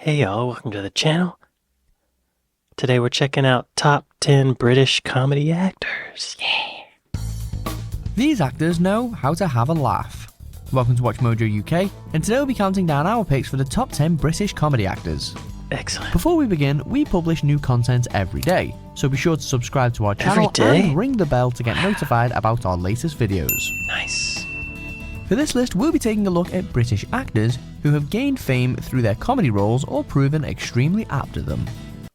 Hey y'all, welcome to the channel. Today we're checking out top 10 British comedy actors. Yeah. These actors know how to have a laugh. Welcome to Watch Mojo UK, and today we'll be counting down our picks for the top 10 British comedy actors. Excellent. Before we begin, we publish new content every day, so be sure to subscribe to our channel and ring the bell to get notified about our latest videos. Nice. For this list, we'll be taking a look at British actors who have gained fame through their comedy roles or proven extremely apt at them.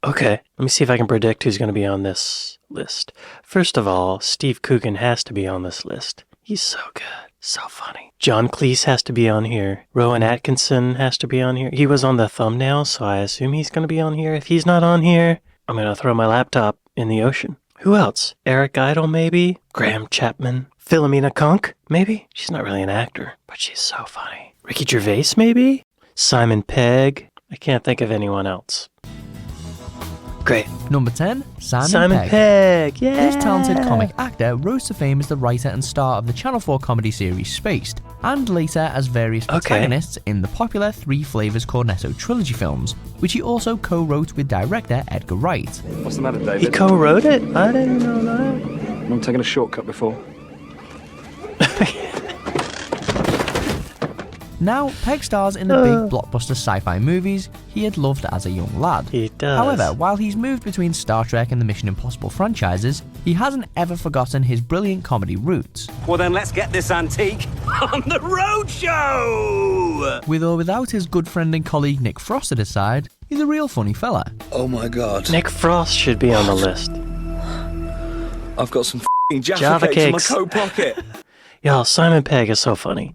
Okay, let me see if I can predict who's going to be on this list. First of all, Steve Coogan has to be on this list. He's so good, so funny. John Cleese has to be on here. Rowan Atkinson has to be on here. He was on the thumbnail, so I assume he's going to be on here. If he's not on here, I'm going to throw my laptop in the ocean. Who else? Eric Idle, maybe? Graham Chapman? Philomena Conk, maybe? She's not really an actor, but she's so funny. Ricky Gervais, maybe? Simon Pegg? I can't think of anyone else. Great. Number 10, Simon Pegg. Yeah. This talented comic actor rose to fame as the writer and star of the Channel 4 comedy series Spaced, and later as various protagonists in the popular Three Flavors Cornetto trilogy films, which he also co-wrote with director Edgar Wright. What's the matter, David? He co-wrote it? I didn't know that. I'm taking a shortcut before. Now, Pegg stars in the big blockbuster sci-fi movies he had loved as a young lad. He does. However, while he's moved between Star Trek and the Mission Impossible franchises, he hasn't ever forgotten his brilliant comedy roots. Well then, let's get this antique on the road show! With or without his good friend and colleague Nick Frost at his side, he's a real funny fella. Oh my god. Nick Frost should be on the list. I've got some f***ing Jaffa cakes in my coat pocket. Y'all, Simon Pegg is so funny.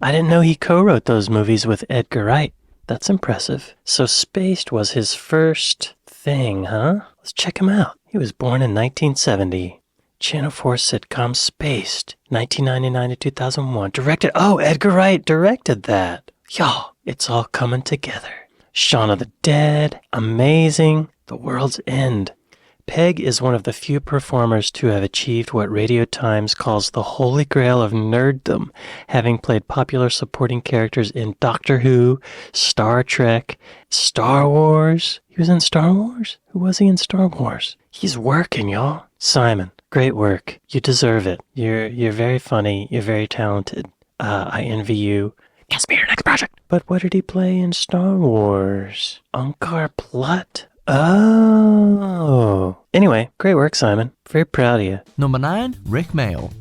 I didn't know he co-wrote those movies with Edgar Wright. That's impressive. So Spaced was his first thing, huh? Let's check him out. He was born in 1970. Channel 4 sitcom Spaced, 1999 to 2001. Directed, Edgar Wright directed that. Y'all, it's all coming together. Shaun of the Dead, amazing. The World's End. Pegg is one of the few performers to have achieved what Radio Times calls the holy grail of nerddom, having played popular supporting characters in Doctor Who, Star Trek, Star Wars. He was in Star Wars? Who was he in Star Wars? He's working, y'all. Simon, great work. You deserve it. You're very funny. You're very talented. I envy you. Guess me your next project. But what did he play in Star Wars? Unkar Plutt? Oh. Anyway, great work, Simon. Very proud of you. Number 9, Rik Mayall.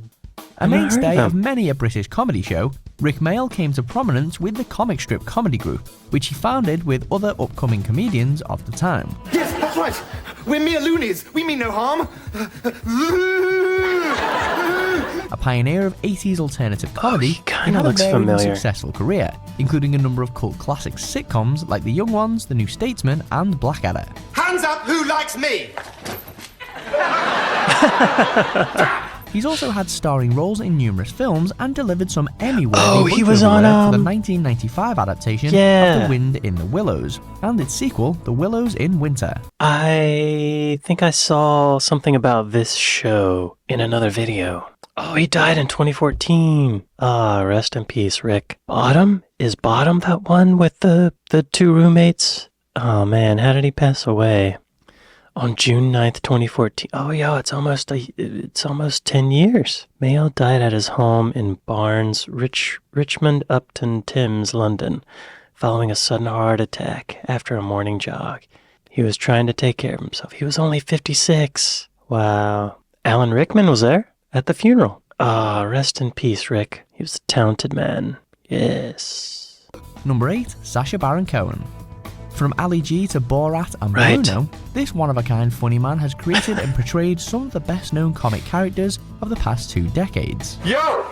A mainstay of many a British comedy show, Rik Mayall came to prominence with the comic strip comedy group, which he founded with other upcoming comedians of the time. Yes, that's right. We're mere loonies. We mean no harm. A pioneer of 80s alternative comedy, he had a looks varied and familiar. successful career, including a number of cult classic sitcoms like The Young Ones, The New Statesman, and Blackadder. Hands up, who likes me? He's also had starring roles in numerous films and delivered some Emmy-worthy he was on for the 1995 adaptation of The Wind in the Willows, and its sequel, The Willows in Winter. I think I saw something about this show in another video. Oh, he died in 2014. Rest in peace, Rick. Bottom? Is Bottom that one with the two roommates? Oh man, how did he pass away? On June 9th, 2014. Oh, yeah, it's almost 10 years. Mayall died at his home in Barnes, Richmond Upton Thames, London, following a sudden heart attack after a morning jog. He was trying to take care of himself. He was only 56. Wow. Alan Rickman was there at the funeral. Rest in peace, Rick. He was a talented man. Yes. Number 8, Sacha Baron Cohen. From Ali G to Borat and Bruno, this one-of-a-kind funny man has created and portrayed some of the best-known comic characters of the past 2 decades. Yo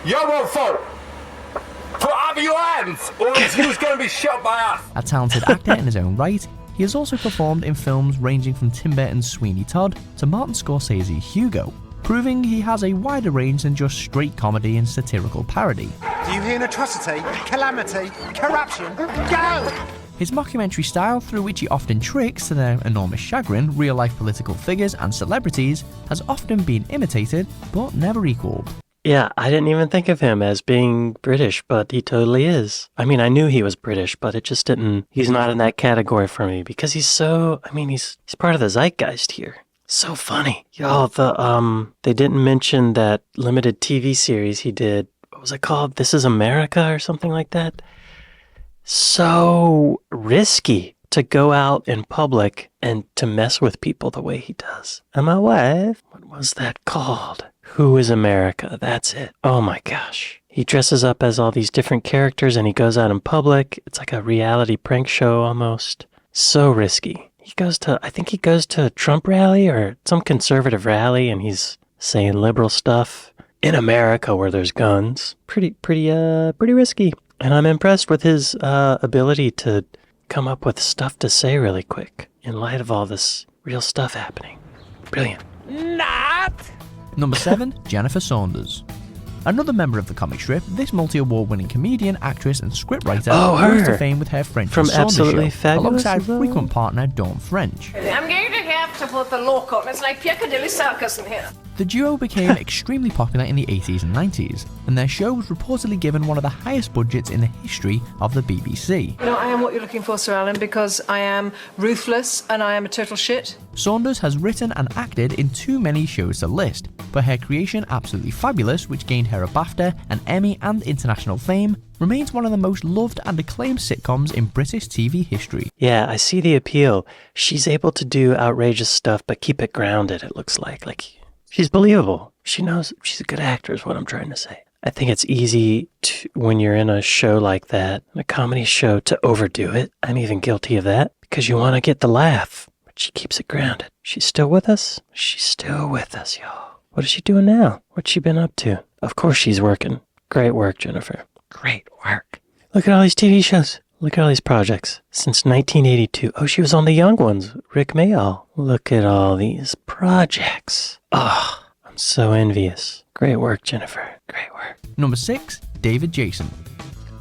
won't vote. Put up your hands, or who's going to be shot by us? A talented actor in his own right, he has also performed in films ranging from Tim Burton's Sweeney Todd to Martin Scorsese's Hugo, proving he has a wider range than just straight comedy and satirical parody. Do you hear an atrocity, calamity, corruption? Go! His mockumentary style, through which he often tricks, to their enormous chagrin, real-life political figures and celebrities, has often been imitated, but never equalled. Yeah, I didn't even think of him as being British, but he totally is. I mean, I knew he was British, but it just didn't, he's not in that category for me because he's so, I mean, he's part of the zeitgeist here. So funny. Y'all, they didn't mention that limited TV series he did. What was it called? This Is America or something like that? So risky to go out in public and to mess with people the way he does. And my wife, what was that called? Who is America? That's it. Oh my gosh. He dresses up as all these different characters and he goes out in public. It's like a reality prank show almost. So risky. I think he goes to a Trump rally or some conservative rally and he's saying liberal stuff in America where there's guns. Pretty risky. And I'm impressed with his ability to come up with stuff to say really quick in light of all this real stuff happening. Brilliant. Number 7, Jennifer Saunders. Another member of the comic strip, this multi-award-winning comedian, actress, and scriptwriter rose to fame with her French from Saunders Absolutely show, Fabulous, alongside frequent partner Dawn French. I'm going to have to put the lock on. It's like Piccadilly Circus in here. The duo became extremely popular in the 80s and 90s, and their show was reportedly given one of the highest budgets in the history of the BBC. You know, I am what you're looking for, Sir Alan, because I am ruthless and I am a total shit. Saunders has written and acted in too many shows to list, but her creation Absolutely Fabulous, which gained her a BAFTA, an Emmy and international fame, remains one of the most loved and acclaimed sitcoms in British TV history. Yeah, I see the appeal. She's able to do outrageous stuff, but keep it grounded, it looks like. She's believable. She knows she's a good actor is what I'm trying to say. I think it's easy when you're in a show like that, a comedy show, to overdo it. I'm even guilty of that because you want to get the laugh, but she keeps it grounded. She's still with us? She's still with us, y'all. What is she doing now? What's she been up to? Of course she's working. Great work, Jennifer. Great work. Look at all these TV shows. Look at all these projects. Since 1982. Oh, she was on The Young Ones. Rik Mayall. Look at all these projects. Oh, I'm so envious. Great work, Jennifer. Great work. Number 6, David Jason.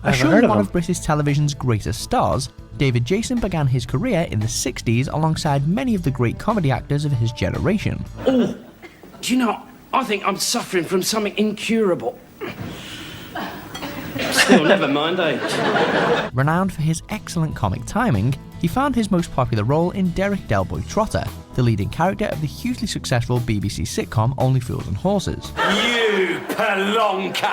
I've Surely heard of one him. of British television's greatest stars, David Jason began his career in the 60s alongside many of the great comedy actors of his generation. Oh, do you know, I think I'm suffering from something incurable. Still, never mind, eh? Renowned for his excellent comic timing, he found his most popular role in Derek Delboy Trotter, the leading character of the hugely successful BBC sitcom Only Fools and Horses. You pelonka!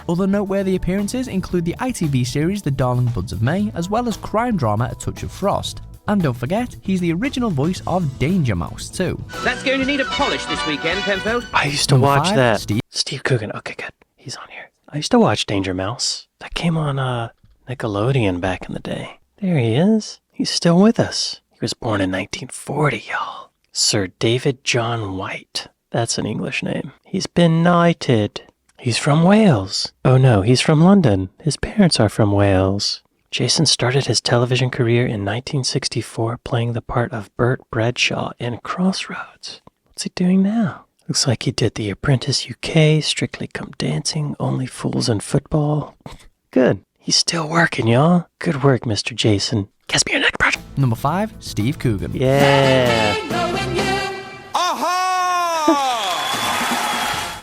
Other noteworthy appearances include the ITV series The Darling Buds of May, as well as crime drama A Touch of Frost. And don't forget, he's the original voice of Danger Mouse too. That's going to need a polish this weekend, Penfold. I used to Number watch 5, that. Steve Coogan. Okay, good. He's on here. I used to watch Danger Mouse. That came on Nickelodeon back in the day. There he is. He's still with us. He was born in 1940, y'all. Sir David John White. That's an English name. He's been knighted. He's from Wales. Oh no, he's from London. His parents are from Wales. Jason started his television career in 1964 playing the part of Bert Bradshaw in Crossroads. What's he doing now? Looks like he did The Apprentice UK, Strictly Come Dancing, Only Fools and Football. Good. He's still working, y'all. Good work, Mr. Jason. Guess me your next project. Number 5, Steve Coogan. Yeah.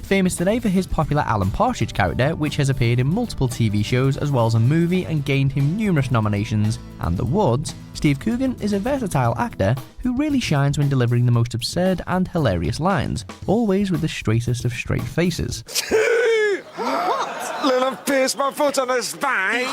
Famous today for his popular Alan Partridge character, which has appeared in multiple TV shows as well as a movie and gained him numerous nominations and awards, Steve Coogan is a versatile actor who really shines when delivering the most absurd and hilarious lines, always with the straightest of straight faces. Little pierce my foot on the spike.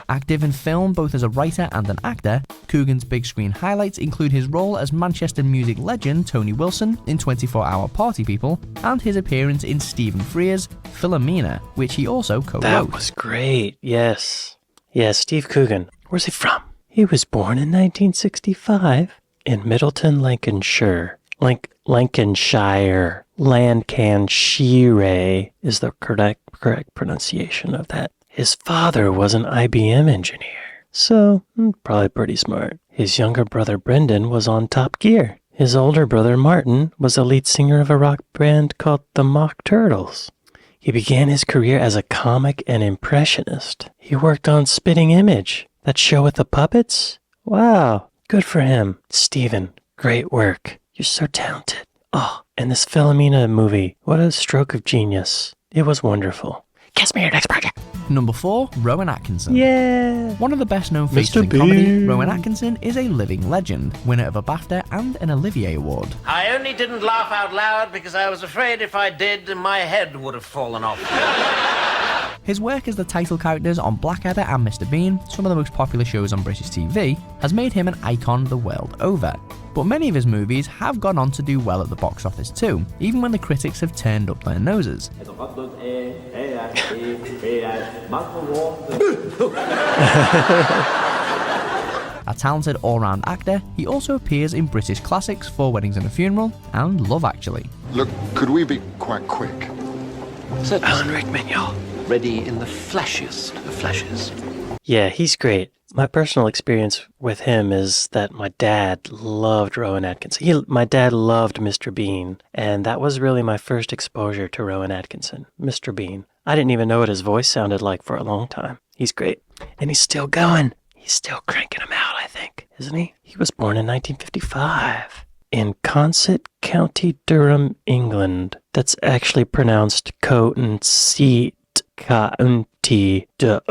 Active in film both as a writer and an actor, Coogan's big screen highlights include his role as Manchester music legend Tony Wilson in 24-Hour Party People and his appearance in Stephen Frears' Philomena, which he also co-wrote. That was great, yes. Yes, Steve Coogan. Where's he from? He was born in 1965 in Middleton, Lancashire. Lancashire. Lancashire is the correct pronunciation of that. His father was an IBM engineer, so probably pretty smart. His younger brother Brendan was on Top Gear. His older brother Martin was the lead singer of a rock band called the Mock Turtles. He began his career as a comic and impressionist. He worked on Spitting Image, that show with the puppets. Wow, good for him. Steven, great work. You're so talented. Oh, And this Philomena movie, what a stroke of genius. It was wonderful. Guess me your next project. Number 4, Rowan Atkinson. Yeah. One of the best known faces in comedy, Rowan Atkinson is a living legend, winner of a BAFTA and an Olivier Award. I only didn't laugh out loud because I was afraid if I did, my head would have fallen off. His work as the title characters on Blackadder and Mr. Bean, some of the most popular shows on British TV, has made him an icon the world over. But many of his movies have gone on to do well at the box office too, even when the critics have turned up their noses. A talented all-round actor, he also appears in British classics Four Weddings and a Funeral and Love Actually. Look, could we be quite quick? Alan Rik Mayall. Ready in the flashiest of flashes. Yeah, he's great. My personal experience with him is that my dad loved Rowan Atkinson. My dad loved Mr. Bean, and that was really my first exposure to Rowan Atkinson, Mr. Bean. I didn't even know what his voice sounded like for a long time. He's great. And he's still going. He's still cranking them out, I think, isn't he? He was born in 1955 in Consett County, Durham, England. That's actually pronounced Cohen County Durham.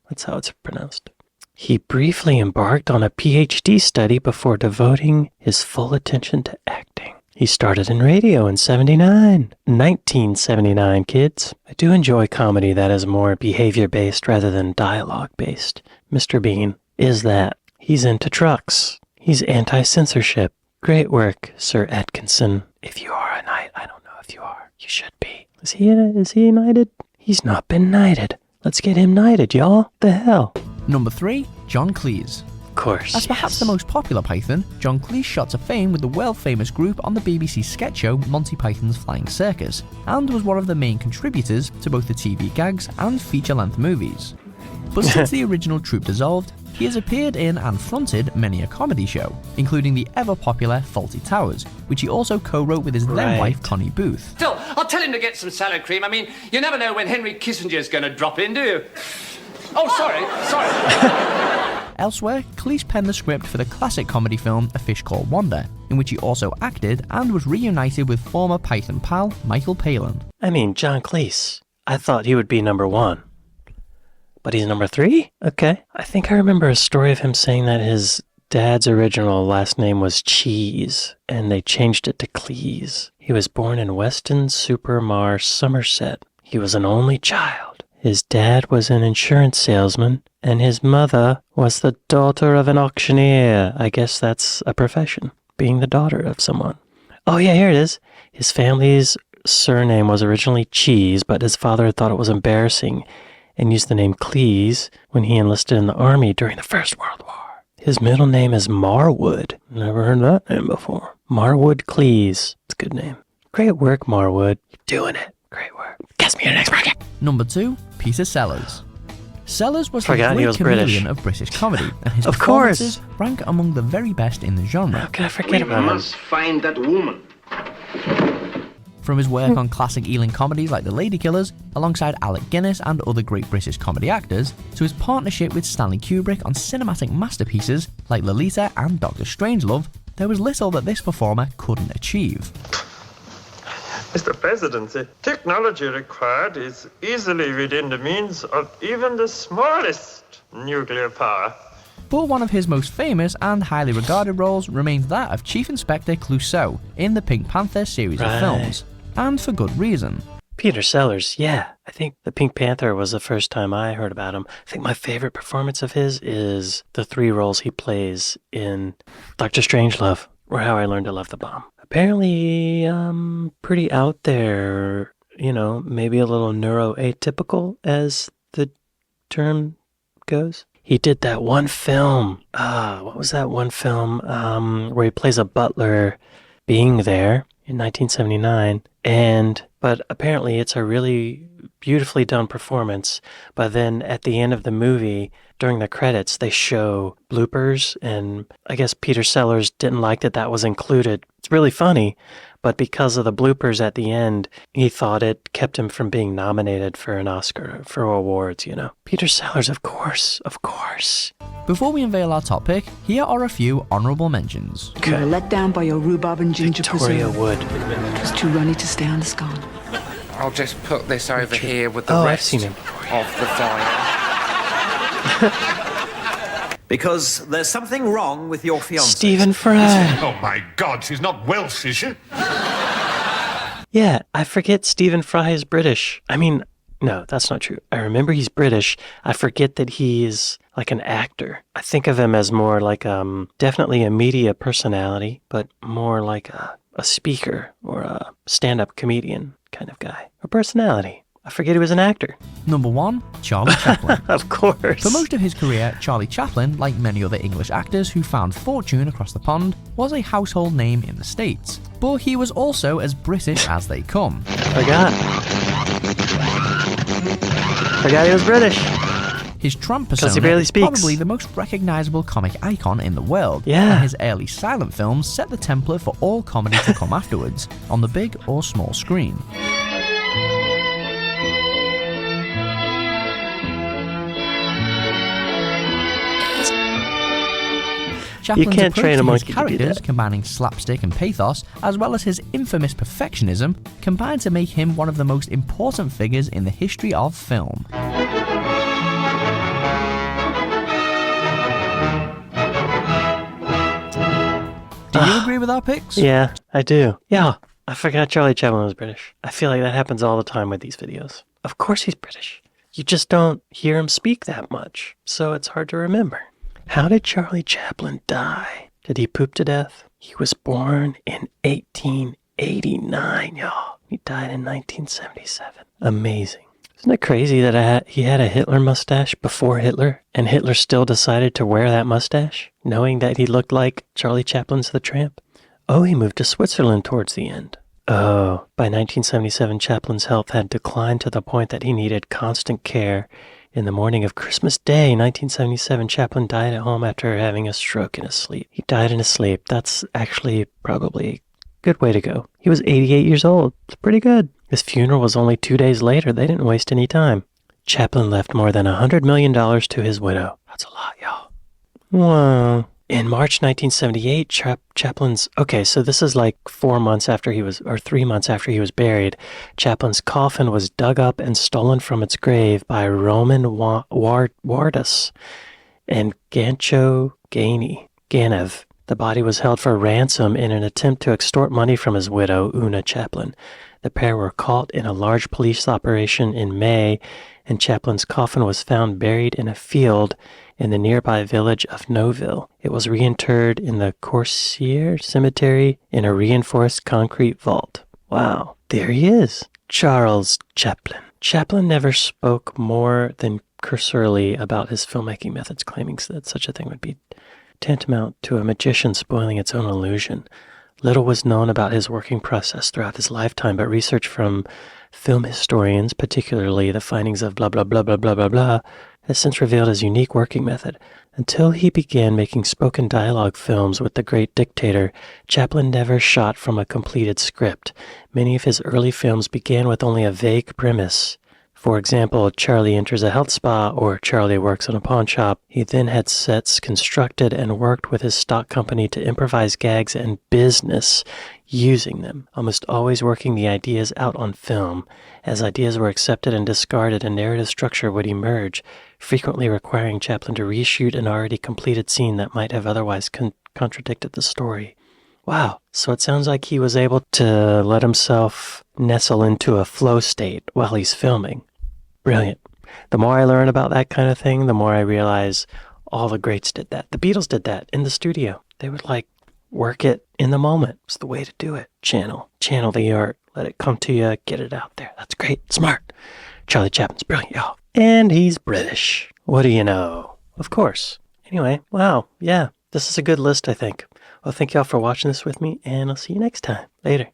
That's how it's pronounced. He briefly embarked on a PhD study before devoting his full attention to acting. He started in radio in 1979, kids. I do enjoy comedy that is more behavior-based rather than dialogue-based. Mr. Bean is that. He's into trucks. He's anti-censorship. Great work, Sir Atkinson. If you are a knight, I don't know if you are. You should be. Is he knighted? He's not been knighted. Let's get him knighted, y'all. The hell? Number 3, John Cleese. Of course. As perhaps the most popular Python, John Cleese shot to fame with the world-famous group on the BBC sketch show Monty Python's Flying Circus, and was one of the main contributors to both the TV gags and feature-length movies. But since the original troupe dissolved, he has appeared in and fronted many a comedy show, including the ever-popular Fawlty Towers, which he also co-wrote with his then-wife Connie Booth. Still, I'll tell him to get some salad cream. I mean, you never know when Henry Kissinger's going to drop in, do you? Oh, sorry. Elsewhere, Cleese penned the script for the classic comedy film A Fish Called Wanda, in which he also acted and was reunited with former Python pal Michael Palin. I mean, John Cleese. I thought he would be number 1. But he's number 3? Okay. I think I remember a story of him saying that his dad's original last name was Cheese, and they changed it to Cleese. He was born in Weston-super-Mare, Somerset. He was an only child. His dad was an insurance salesman, and his mother was the daughter of an auctioneer. I guess that's a profession, being the daughter of someone. Oh yeah, here it is. His family's surname was originally Cheese, but his father thought it was embarrassing and used the name Cleese when he enlisted in the army during the First World War. His middle name is Marwood. Never heard that name before. Marwood Cleese. It's a good name. Great work, Marwood. You're doing it. Great work. Guess me your next project. Number 2, Peter Sellers. Sellers was Forgot the he great was comedian British. of British comedy, and his Of course. performances rank among the very best in the genre. How could I forget about him? must find that woman. From his work on classic Ealing comedies like The Ladykillers, alongside Alec Guinness and other great British comedy actors, to his partnership with Stanley Kubrick on cinematic masterpieces like Lolita and Dr. Strangelove, there was little that this performer couldn't achieve. Mr. President, the technology required is easily within the means of even the smallest nuclear power. But one of his most famous and highly regarded roles remains that of Chief Inspector Clouseau in the Pink Panther series of films, and for good reason. Peter Sellers, yeah. I think the Pink Panther was the first time I heard about him. I think my favorite performance of his is the 3 roles he plays in Dr. Strangelove, or How I Learned to Love the Bomb. Apparently, pretty out there, maybe a little neuroatypical, as the term goes. He did that one film, what was that one film, where he plays a butler, Being There, in 1979, but apparently it's a really beautifully done performance, but then at the end of the movie, during the credits, they show bloopers, and I guess Peter Sellers didn't like that was included. It's really funny, but because of the bloopers at the end, he thought it kept him from being nominated for an Oscar, for awards, Peter Sellers, of course. Before we unveil our top pick, here are a few honourable mentions. We were let down by your rhubarb and ginger Victoria preserve. Wood. It was too runny to stay on the scone. I'll just put this over here with the I've rest seen him. of the fire. Because there's something wrong with your fiancé. Stephen Fry. Oh my God, she's not Welsh, is she? Yeah, I forget Stephen Fry is British. I mean, no, that's not true. I remember he's British. I forget that he's like an actor. I think of him as more like definitely a media personality, but more like a speaker or a stand-up comedian kind of guy. Or personality. I forget he was an actor. Number 1, Charlie Chaplin. Of course. For most of his career, Charlie Chaplin, like many other English actors who found fortune across the pond, was a household name in the States. But he was also as British as they come. Forgot he was British. His tramp he persona barely is speaks. probably the most recognisable comic icon in the world. Yeah. And his early silent films set the template for all comedy to come afterwards, on the big or small screen. Chaplin's can't approach train a to his monkey to do characters, that. combining slapstick and pathos, as well as his infamous perfectionism, combined to make him one of the most important figures in the history of film. Do you agree with our picks? Yeah, I do. Yeah, I forgot Charlie Chaplin was British. I feel like that happens all the time with these videos. Of course he's British. You just don't hear him speak that much, so it's hard to remember. How did Charlie Chaplin die? Did he poop to death? He was born in 1889, y'all. He died in 1977. Amazing. Isn't it crazy that he had a Hitler mustache before Hitler, and Hitler still decided to wear that mustache, knowing that he looked like Charlie Chaplin's The Tramp? Oh, he moved to Switzerland towards the end. Oh, by 1977, Chaplin's health had declined to the point that he needed constant care. In the morning of Christmas Day, 1977, Chaplin died at home after having a stroke in his sleep. He died in his sleep. That's actually probably a good way to go. He was 88 years old. It's pretty good. His funeral was only 2 days later. They didn't waste any time. Chaplin left more than $100 million to his widow. That's a lot, y'all. Wow. In March 1978, Chaplin's... Okay, so this is like 3 months after he was buried. Chaplin's coffin was dug up and stolen from its grave by Roman Wardus and Gancho Ganev. The body was held for ransom in an attempt to extort money from his widow, Una Chaplin. The pair were caught in a large police operation in May, and Chaplin's coffin was found buried in a field in the nearby village of Noville. It was reinterred in the Corsier Cemetery in a reinforced concrete vault. Wow, there he is, Charles Chaplin. Chaplin never spoke more than cursorily about his filmmaking methods, claiming that such a thing would be tantamount to a magician spoiling its own illusion. Little was known about his working process throughout his lifetime, but research from film historians, particularly the findings of blah blah blah blah blah blah blah, has since revealed his unique working method. Until he began making spoken dialogue films with the great dictator, Chaplin never shot from a completed script. Many of his early films began with only a vague premise. For example, Charlie Enters a Health Spa or Charlie Works in a Pawn Shop. He then had sets constructed and worked with his stock company to improvise gags and business using them, almost always working the ideas out on film. As ideas were accepted and discarded, a narrative structure would emerge, frequently requiring Chaplin to reshoot an already completed scene that might have otherwise contradicted the story. Wow, so it sounds like he was able to let himself nestle into a flow state while he's filming. Brilliant. The more I learn about that kind of thing, the more I realize all the greats did that. The Beatles did that in the studio. They would work it in the moment. It's the way to do it. Channel the art. Let it come to you. Get it out there. That's great. Smart. Charlie Chaplin's brilliant, y'all. And he's British. What do you know? Of course. Anyway, wow. Yeah, this is a good list, I think. Well, thank y'all for watching this with me, and I'll see you next time. Later.